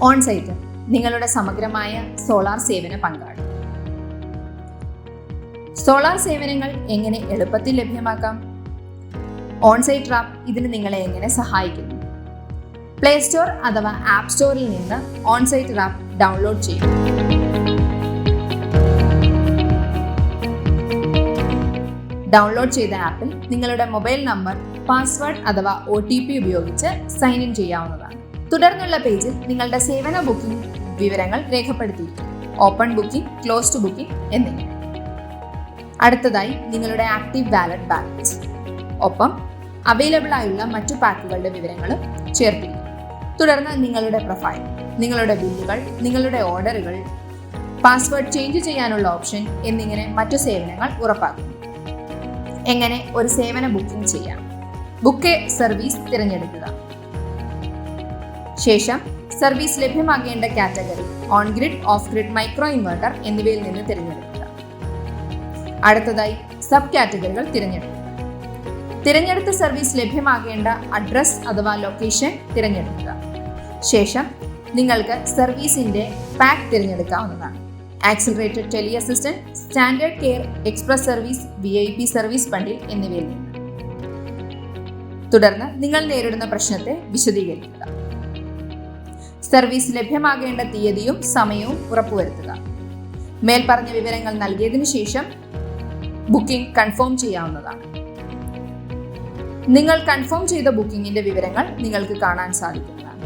Onsite നിങ്ങളുടെ സമഗ്രമായ solar സേവന പങ്കാളി. സോളാർ സേവനങ്ങൾ എങ്ങനെ എളുപ്പത്തിൽ ലഭ്യമാക്കാം? ഓൺസൈറ്റ് ആപ്പ് ഇതിന് നിങ്ങളെ എങ്ങനെ സഹായിക്കുന്നു? പ്ലേ സ്റ്റോർ അഥവാ ആപ്പ് സ്റ്റോറിൽ നിന്ന് ഓൺസൈറ്റ് ആപ്പ് ഡൗൺലോഡ് ചെയ്യും. ഡൗൺലോഡ് ചെയ്ത ആപ്പിൽ നിങ്ങളുടെ മൊബൈൽ നമ്പർ, പാസ്വേഡ് അഥവാ OTP ഉപയോഗിച്ച് സൈൻ ഇൻ ചെയ്യാവുന്നതാണ്. തുടർന്നുള്ള പേജിൽ നിങ്ങളുടെ സേവന ബുക്കിംഗ് വിവരങ്ങൾ രേഖപ്പെടുത്തിയിരിക്കും. ഓപ്പൺ ബുക്കിംഗ്, ക്ലോസ്ഡ് ബുക്കിംഗ് എന്നിങ്ങനെ. അടുത്തതായി നിങ്ങളുടെ ആക്റ്റീവ് വാലറ്റ് ബാലൻസ്, ഒപ്പം അവൈലബിൾ ആയുള്ള മറ്റു പാക്കുകളുടെ വിവരങ്ങളും ചേർത്തിരിക്കും. തുടർന്ന് നിങ്ങളുടെ പ്രൊഫൈൽ, നിങ്ങളുടെ ബില്ലുകൾ, നിങ്ങളുടെ ഓർഡറുകൾ, പാസ്വേഡ് ചേഞ്ച് ചെയ്യാനുള്ള ഓപ്ഷൻ എന്നിങ്ങനെ മറ്റു സേവനങ്ങൾ ഉറപ്പാക്കുന്നു. എങ്ങനെ ഒരു സേവന ബുക്കിംഗ് ചെയ്യാം? ബുക്ക് സർവീസ് തിരഞ്ഞെടുക്കുക. ശേഷം സർവീസ് ലഭ്യമാകേണ്ട category on grid, off grid, micro inverter എന്നിവയിൽ നിന്ന് തിരഞ്ഞെടുക്കുക. അടുത്തതായി സബ് കാറ്റഗറികൾ തിരഞ്ഞെടുക്കുക. തിരഞ്ഞെടുത്ത സർവീസ് ലഭ്യമാകേണ്ട അഡ്രസ് അഥവാ ലൊക്കേഷൻ തിരഞ്ഞെടുക്കുക. ശേഷം നിങ്ങൾക്ക് സർവീസിന്റെ പാക്ക് തിരഞ്ഞെടുക്കാവുന്നതാണ്. Accelerated tele assistant, standard care, express service, VIP service bundle എന്നിവയിൽ നിന്ന്. തുടർന്ന് നിങ്ങൾ നേരിടുന്ന പ്രശ്നത്തെ വിശദീകരിക്കുക. സർവീസ് ലഭ്യമാകേണ്ട തീയതിയും സമയവും ഉറപ്പുവരുത്തുക. മേൽപ്പറഞ്ഞ വിവരങ്ങൾ നൽകിയതിനു ശേഷം ബുക്കിംഗ് കൺഫേം ചെയ്യാവുന്നതാണ്. നിങ്ങൾ കൺഫേം ചെയ്ത ബുക്കിംഗിന്റെ വിവരങ്ങൾ നിങ്ങൾക്ക് കാണാൻ സാധിക്കുന്നതാണ്.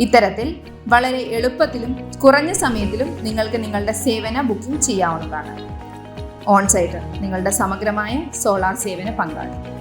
ഇത്തരത്തിൽ വളരെ എളുപ്പത്തിലും കുറഞ്ഞ സമയത്തിലും നിങ്ങൾക്ക് നിങ്ങളുടെ സേവന ബുക്കിംഗ് ചെയ്യാവുന്നതാണ്. ഓൺസൈറ്റ് നിങ്ങളുടെ സമഗ്രമായ സോളാർ സേവന പങ്കാളി.